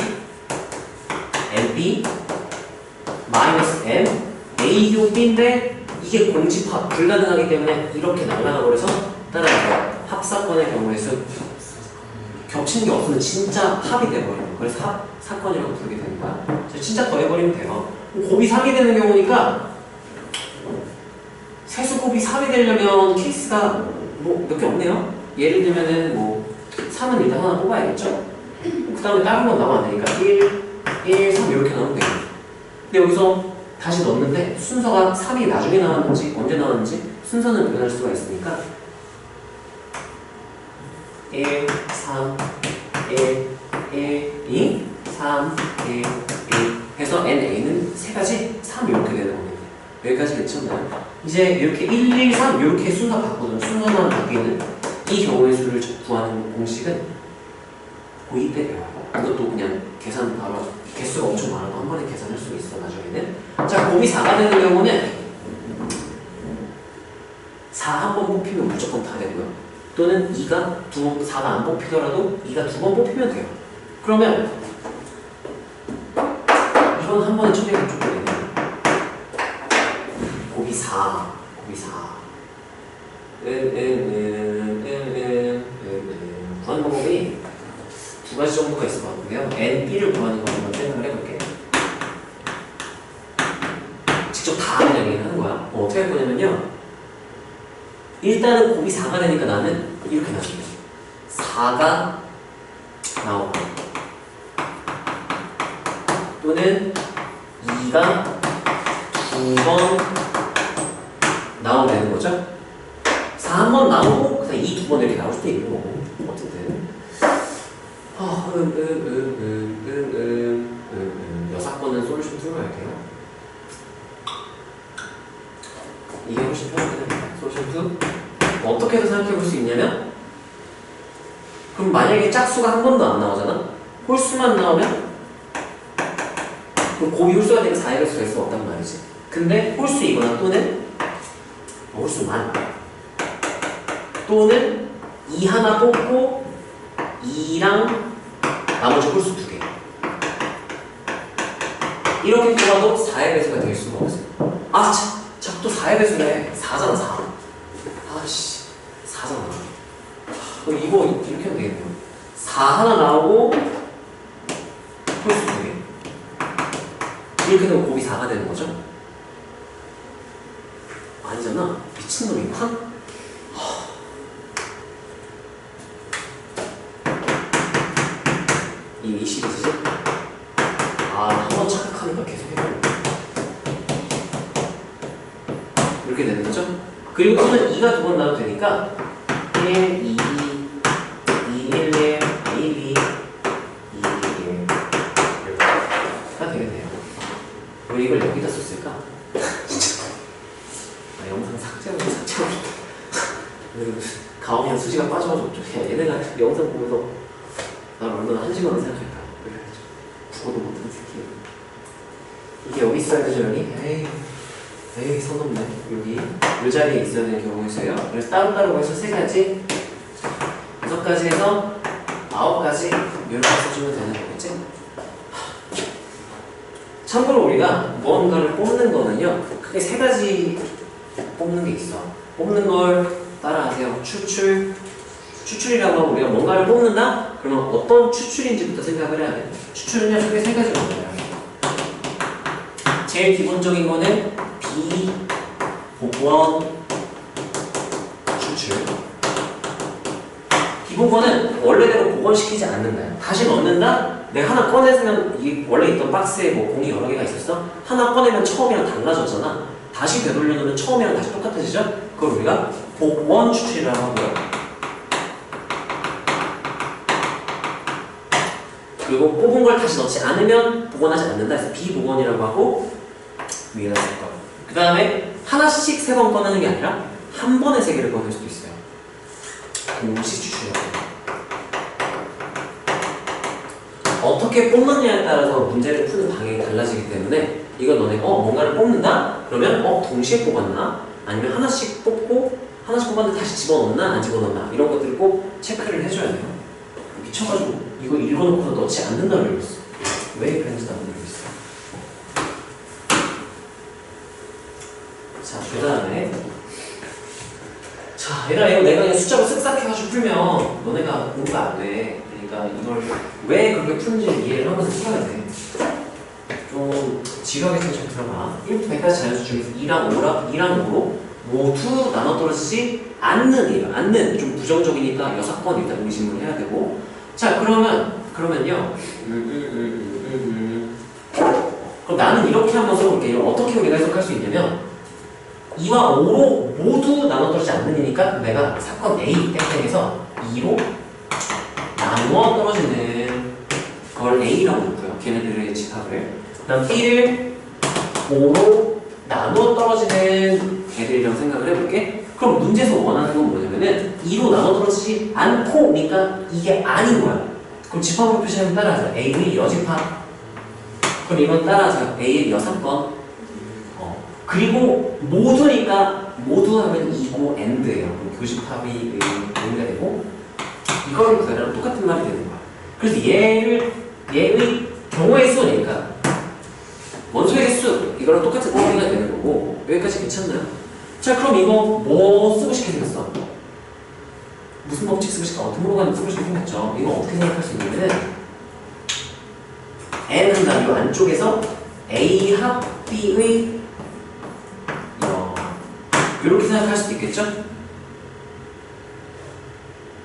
[SPEAKER 1] NB 마이너스 M A 교 B인데 이게 공집합 불가능하기 때문에 이렇게 날아가 버려서 따라서 합사건의 경우에서 겹치는 게 없으면 진짜 합이 돼버려요. 그래서 합사건이라고 부르게 되는 거야. 진짜 더해버리면 돼요. 곱이 3이 되는 경우니까 세수 곱이 3이 되려면 케이스가 뭐 몇 개 없네요. 예를 들면은 뭐 3은 일단 하나 뽑아야겠죠? 그 다음에 다른 건 나오면 안 되니까 1, 3 이렇게 넣으면 돼요. 근데 여기서 다시 넣는데 순서가 3이 나중에 나왔는지 언제 나왔는지 순서는 변할 수가 있으니까 1, 3, 1, 1, 2, 3, 1, 1 해서 NA는 세 가지 3 이렇게 되는 겁니다. 여기까지 괜찮나요? 이제 이렇게 1, 2, 3 이렇게 순서 바꾸는 순서만 바뀌는 이 경우의 수를 구하는 공식은 고2 때 배워요. 이것도 그냥 계산 바로 개수가 엄청 많아도 한 번에 계산할 수 있어 나중에는. 자, 곱이 4가 되는 경우는 4 한 번 뽑히면 무조건 다 되고요. 또는 4가 안 뽑히더라도 2가 2번 뽑히면 돼요. 그러면 이건 한 번에 처리가 좀 되네요. 곱이 4 구하는 방법이 두 가지 정도가 있을 것 같고요. NB를 구하는 거 한번 생각을 해볼게요. 직접 다 그냥 얘기하는 거야. 어떻게 할 거냐면요. 일단은 곱이 4가 되니까 나는 이렇게 나중에 4가 나오고 또는 2가 2번 나오면 되는 거죠. 4 한 번 나오고 그냥 2 두 번 이렇게 나올 수도 있는 거고 어쨌든 여사건은 솔루션 2로 할게요. 이게 훨씬 편하긴 합니다. 솔루션 2 어떻게 해서 생각해 볼 수 있냐면 그럼 만약에 짝수가 한 번도 안 나오잖아? 홀수만 나오면 그럼 곱이 홀수가 되면 4의 배수가 있을 수 없단 말이지. 근데 홀수이거나 또는 홀수만 또는 2 하나 뽑고 2랑 나머지 홀수 2개 이렇게 뽑아도 4의 배수가 될 수가 없어. 아, 자꾸 또 4의 배수네. 4잖아 4. 아씨 4잖아. 그럼 이거 이렇게 하면 되겠네요. 4 하나 나오고 홀수 2개 이렇게 되면 곱이 4가 되는 거죠? 아니잖아. 미친놈이구나. 이 시리즈지? 한 번 착각하니까 계속 해봐요. 이렇게 되는 거죠? 그리고 또는 2가 두 번 나와도 되니까 1, 2, 2, 1, 1, 2, 2, 2, 1 가 되겠네요. 왜 이걸 여기다 썼을까? 영상 삭제하고 가오면 수지가 빠져가지고 얘네가 영상 보면서 날 얼마나 한심하다 생각할까. 그래가지고 국어도 못하는 새끼. 이게 여기 있어야 되죠 여기? 에이 선 없네. 여기 이 자리에 있어야 되는 경우가 있어요. 그래서 따로따로 해서 3가지 6가지 해서 9가지 이렇게 써주면 되는 거겠지? 참고로 우리가 무언가를 뽑는 거는요 크게 3가지 뽑는 게 있어. 뽑는 걸 따라하세요. 추출이라고 하면 우리가 뭔가를 뽑는다? 그러면 어떤 추출인지부터 생각을 해야 돼. 추출은요 크게 3가지가 있어요. 제일 기본적인 거는 비복원 추출. 비복원은 원래대로 복원시키지 않는다. 다시 넣는다? 내가 하나 꺼내면 이게 원래 있던 박스에 뭐 공이 여러 개가 있었어? 하나 꺼내면 처음이랑 달라졌잖아. 다시 되돌려 놓으면 처음이랑 다시 똑같아지죠? 그걸 우리가 복원 추출이라고 하고요. 그리고 뽑은 걸 다시 넣지 않으면 복원하지 않는다 해서 비복원이라고 하고 위에다 쓸 거예요. 그 다음에 하나씩 3번 꺼내는 게 아니라 한 번에 3개를 꺼낼 수도 있어요. 동시 추출이라고 해요. 어떻게 뽑느냐에 따라서 문제를 푸는 방향이 달라지기 때문에 이건 너네 뭔가를 뽑는다? 그러면 동시에 뽑았나? 아니면 하나씩 뽑고 하나씩 뽑았는데 다시 집어넣나? 안 집어넣나? 이런 것들을 꼭 체크를 해줘야 돼요. 미쳐가지고 이거 읽어놓고서 넣지 않는다고 그랬어. 왜 그런지도 안 모르겠어. 자, 그 다음에 자, 얘들아 이거 내가 그냥 숫자로 쓱싹 해가지고 풀면 너네가 공부 안 돼. 그러니까 이걸 왜 그렇게 푸는지 이해를 하면서 풀어야 돼. 좀 지루하게 좀 들어봐. 1부터 100까지 자연수 중에서 2랑 5로 모두 나눠 떨어지지 않는 이에요. 않는 좀 부정적이니까 여사건 일단 의심을 해야 되고. 자 그러면요. 그럼 나는 이렇게 한번 써볼게. 이걸 어떻게 우리가 해석할 수 있냐면 2와 5로 모두 나눠 떨어지지 않는 이니까 내가 사건 A 땡땡에서 2로 나누어 떨어지는 걸 A라고 놓고요. 걔네들의 집합을. 그 다음 B를 5로 나누어 떨어지는 애들이라고 생각을 해볼게. 그럼 문제에서 원하는 건 뭐냐면은 2로 나눠 떨어지지 않고 그러니까 이게 아닌 거야. 그럼 집합으로 표시하면 따라하자. A의 여집합. 그럼 이건 따라하자. A의 여사건. 그리고 모두니까 모두 하면 이고 and예요. 그럼 교집합이 의미가 되고 이거를 구하라면 똑같은 말이 되는 거야. 그래서 얘의 경우의 수니까 원소의 수 이거랑 똑같은 의미가 되는 거고 여기까지 괜찮나요? 자 그럼 이거 뭐 쓰고 싶게 생겼어? 무슨 법칙 쓰고 싶까? 어떤 으로 가는 쓰고 싶게 생겼죠? 이거 어떻게 생각할 수 있냐면은 n은 이 안쪽에서 A 합 B의 이렇게 생각할 수도 있겠죠?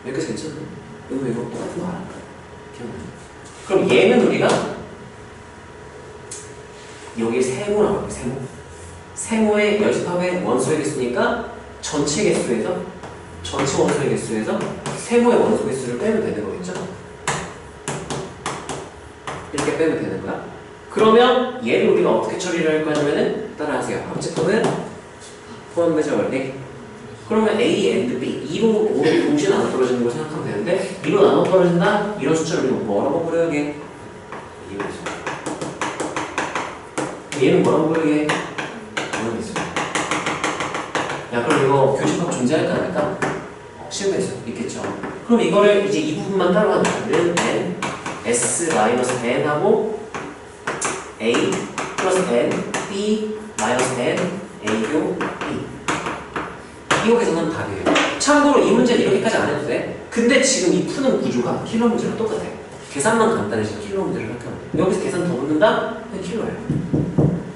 [SPEAKER 1] 여기까지 괜찮나요? 이거 똑같은 거 알아? 기억나요? 그럼 얘는 우리가 여기 세모라고 할게요. 세모의 열집합의 원소의 개수니까 전체 개수에서 전체 원소의 개수에서 세모의 원소 개수를 빼면 되는 거겠죠? 이렇게 빼면 되는 거야. 그러면 얘를 우리가 어떻게 처리를 할 거냐면은 따라하세요. 합집합은 포함배제 원리. 그러면 A and B 2로 5로 동시에 나눠 떨어지는 걸 생각하면 되는데 2로 나눠 떨어진다? 이런 숫자를 우리가 뭐라고 부르게? 얘는 뭐라고 부르게? 모르겠어요. 야 그럼 이거 교집합 존재할까 안 할까? 쉬운 거 있겠죠. 그럼 이거를 이제 이 부분만 따로 하면 n s-n 하고 a 플러스 n b 마이너스 n a교 b 이거 계산하면 답이에요. 참고로 이 문제는 이렇게까지 안 해도 돼. 근데 지금 이 푸는 구조가 킬러 문제랑 똑같아. 계산만 간단해서 킬러 문제를 이렇게 하면 돼. 여기서 계산 더 붙는다? 그냥 킬러예요.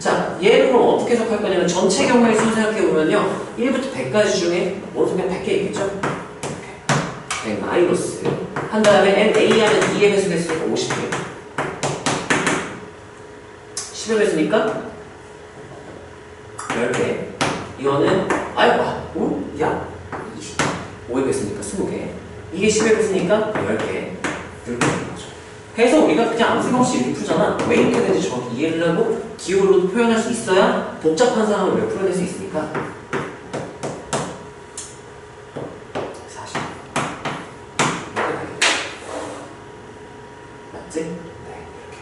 [SPEAKER 1] 자, 얘를 그럼 어떻게 해석할 거냐면 전체 경우의 수 생각해보면요 1부터 100까지 중에 원소 그냥 100개 있겠죠? 100 마이너스 한 다음에 NA 하면 2의 배수 됐으니까 50개 10의 배수니까 10개 이거는 야 5의 배수니까 20개 이게 10의 배수니까 10개 이렇게 되는 거죠. 해서 우리가 그냥 아무 생각 없이 이렇게 풀잖아. 왜 이렇게 되는지 정확히 이해를 하고 기호로도 표현할 수 있어야 복잡한 상황을 우리가 풀어낼 수 있으니까 사실 맞지? 네, 이렇게.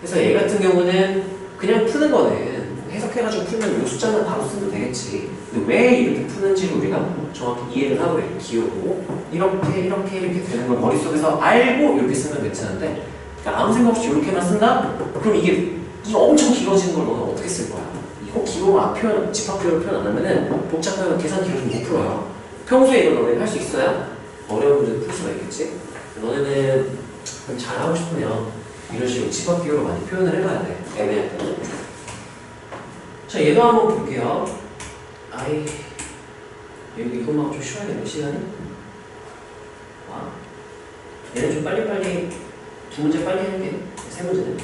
[SPEAKER 1] 그래서 얘 같은 경우는 그냥 푸는 거는 해석해가지고 풀면 이 숫자는 바로 쓰면 되겠지. 근데 왜 이렇게 푸는지를 우리가 정확히 이해를 하고 기호로 이렇게 되는 걸 머릿속에서 알고 이렇게 쓰면 괜찮은데 그러니까 아무 생각 없이 이렇게만 쓴다? 그럼 이게 엄청 길어지는 걸 너는 어떻게 쓸 거야? 이거 기호로 집합 기호를 표현 안 하면은 복잡하면 계산 기호를 못 풀어요. 평소에 이걸 너네 할 수 있어야 어려운 문제를 풀 수가 있겠지? 너네는 잘하고 싶으면 이런 식으로 집합 기호로 많이 표현을 해봐야 돼. 애매할 때. 자, 얘도 한번 볼게요. 이것만 좀 쉬워야겠네, 시간이? 와. 얘는 좀 빨리빨리, 두 문제 빨리 할게. 세 문제는.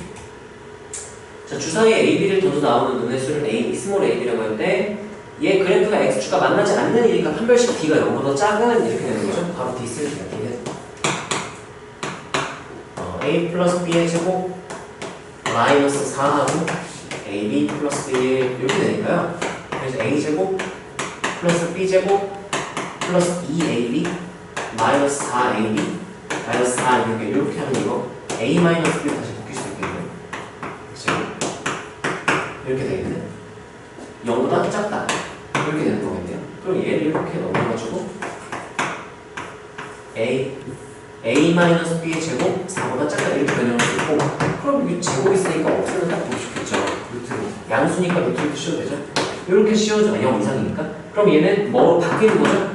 [SPEAKER 1] 자, 주사위에 A, B를 둬서 나오는 눈의 수를 A, 스몰 AB라고 하는데, 얘 그래프가 X축과 만나지 않는 이니까 판별식 D가 0보다 작은 이렇게 되는 거죠. 바로 D 쓸게요, D는. A 플러스 B의 제곱, 마이너스 4하고, AB 플러스 B 이렇게 되니까요. 그래서 A제곱 플러스 B제곱 플러스 2AB 마이너스 4AB 마이너스 4 이렇게 하면 이거 A 마이너스 B를 다시 바뀔 수 있겠네요. 그렇죠? 이렇게 되겠네. 0보다 작다. 이렇게 되는 거겠네요. 그럼 얘를 이렇게 넘어가지고 A 마이너스 B의 제곱 4보다 작다 이렇게 변형할 수 있고 그럼 이 제곱 있으니까 없으면 딱 보기 좋겠죠. 루트로. 양수니까 루트로 푸셔도 되죠? 이렇게 씌워줘. 0 이상이니까. 그럼 얘는 뭐 바뀌는 거죠?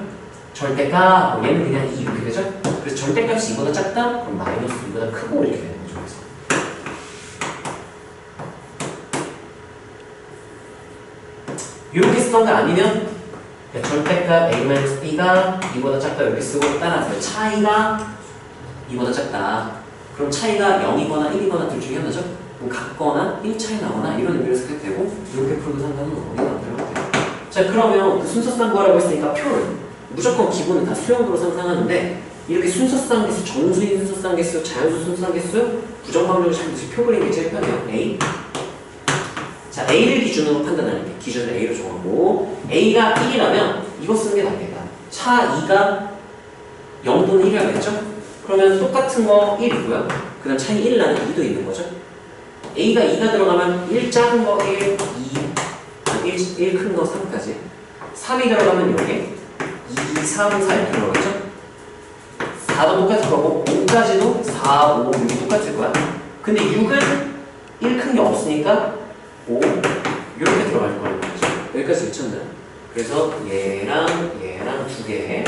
[SPEAKER 1] 절대값. 얘는 그냥 2 이렇게 되죠? 그래서 절대값이 2보다 작다? 그럼 마이너스 2보다 크고 이렇게 되는 거죠. 그래서 이렇게 쓰던 거 아니면 절대값 a-b가 2보다 작다 이렇게 쓰고 따라서 차이가 2보다 작다. 그럼 차이가 0이거나 1이거나 둘 중에 하나죠? 그럼 같거나 1 차이 나거나 이런 의미로 해석해도 되고 이렇게 풀어도 상관은 없는 맘대로 해도 돼요. 자, 그러면 그 순서상 구하라고 했으니까 표를 무조건 기본은 다 수형으로 상상하는데 이렇게 순서상 개수, 정수인 순서상 개수, 자연수 순서상 개수, 부정방정을 찾듯이 표 그리는 게 제일 편해요. A. 자, A를 기준으로 판단할게. 기준을 A로 정하고 A가 1이라면 이거 쓰는 게 낫겠다. 차 2가 0 또는 1이라겠죠? 그러면 똑같은 거 1이고요. 그 다음 차이 1 나는 2도 있는 거죠. A가 2가 들어가면 1 작은 거 1, 2, 1 큰 거 3까지. 3이 들어가면 여기 2, 3, 4 이렇게 들어가겠죠? 4도 똑같을 거고 5까지도 4, 5, 6이 똑같을 거야. 근데 6은 1 큰 게 없으니까 5 이렇게 들어갈 거예요. 여기까지 미쳤나요? 그래서 얘랑 두 개,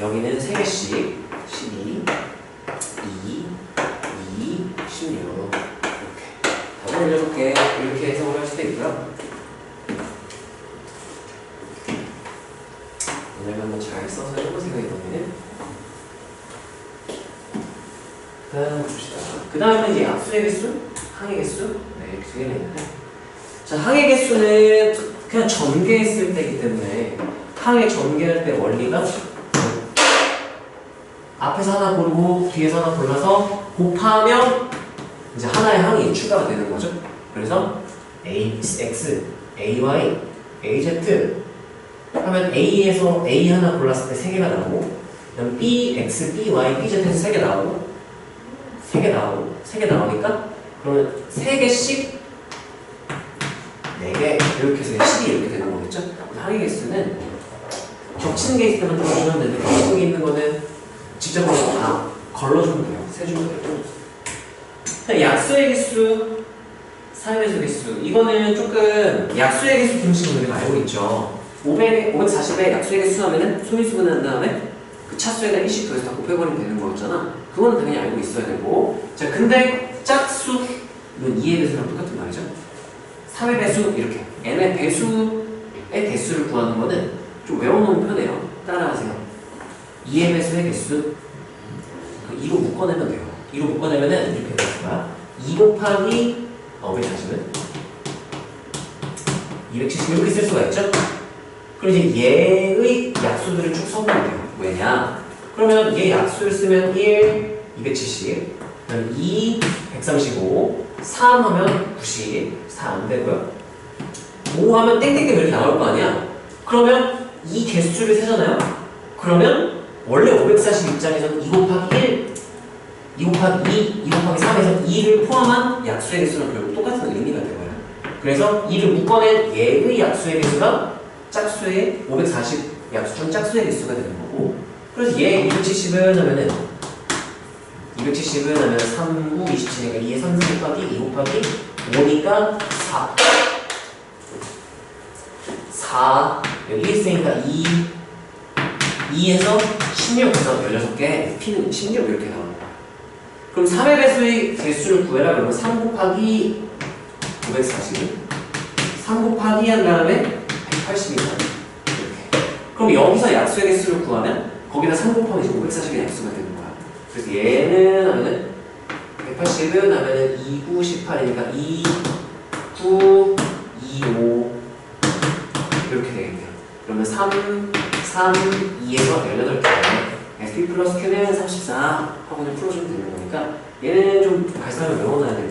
[SPEAKER 1] 여기는 3개씩 12, 2, 16 이렇게 답을 이렇게 해석을 할 수도 있고요. 오늘 한번 잘 써서 해보세요. 이번에는 봅시다. 그 다음에 이제 약수의 개수, 항의 개수 이렇게 두 개가 있는데 자, 항의 개수는 그냥 전개했을 때이기 때문에 항의 전개할 때 원리가 앞에서 하나 고르고 뒤에서 하나 골라서 곱하면 이제 하나의 항이 추가가 되는 거죠. 그래서 AX, AY, AZ 하면 A에서 A 하나 골랐을 때 3개가 나오고 그다음 BX, BY, BZ에서 3개 나오고 3개 나오니까 그러면 3개씩 4개 이렇게 해서 10이 이렇게 되는 거겠죠. 항의 개수는 겹치는 게 있을 때만 들어주면 되는데 겹치는 게 있는 거는 직접 다 걸러주면 돼요. 세주면 되고. 약수의 개수, 사용의 개수. 이거는 조금 약수의 개수 공식은 우리가 알고 있죠. 540에 약수의 개수 하면은 소인수분 한 다음에 그 차수에다 1씩 더해서 다 곱해버리면 되는 거였잖아. 그거는 당연히 알고 있어야 되고. 자, 근데 짝수, 이건 2의 배수랑 똑같은 말이죠. 3의 배수, 이렇게. n의 배수의 개수를 구하는 거는 좀 외워놓으면 편해요. 따라하세요. 2의 배수의 개수 2로 묶어내면 돼요. 2로 묶어내면은 이렇게 될 거야. 2 곱하기 540은 270 이렇게 쓸 수가 있죠? 그럼 이제 얘의 약수들을 쭉 써보면 돼요. 왜냐? 그러면 얘 약수를 쓰면 1, 270 그다음 2, 135 3 하면 90 4 안 되고요. 5 하면 땡땡땡 이렇게 나올 거 아니야? 그러면 이 개수를 세잖아요? 그러면 원래 540 입장에서는 2 곱하기 1, 2 곱하기 2, 2 곱하기 3에서 2를 포함한 약수의 개수랑 결국 똑같은 의미가 되고요. 그래서 2를 묶어낸 얘의 약수의 개수가 짝수의 540 약수 중 짝수의 개수가 되는 거고 그래서 얘 270은 하면은 270은 하면 3, 9, 27이니까 2에 3, 4 곱하기 2 곱하기 5니까 4 여기 1 있으니까 2에서 16에서 16개 P는 16 이렇게 나옵니다. 그럼 3의 배수의 개수를 구해라 그러면 3 곱하기 540 3 곱하기 한 다음에 180이다 이렇게. 그럼 여기서 약수의 개수를 구하면 거기다 3 곱하면 이제 540의 약수가 되는 거야. 그래서 얘는 하면은 180은 하면은 2, 9, 18이니까 2, 9, 2, 5 이렇게 되겠네요. 그러면 3, 2에서 18개 SP 플러스 Q는 34 하고는 풀어주면 되는 거니까 얘는 좀 발상을 외워놔야 돼요.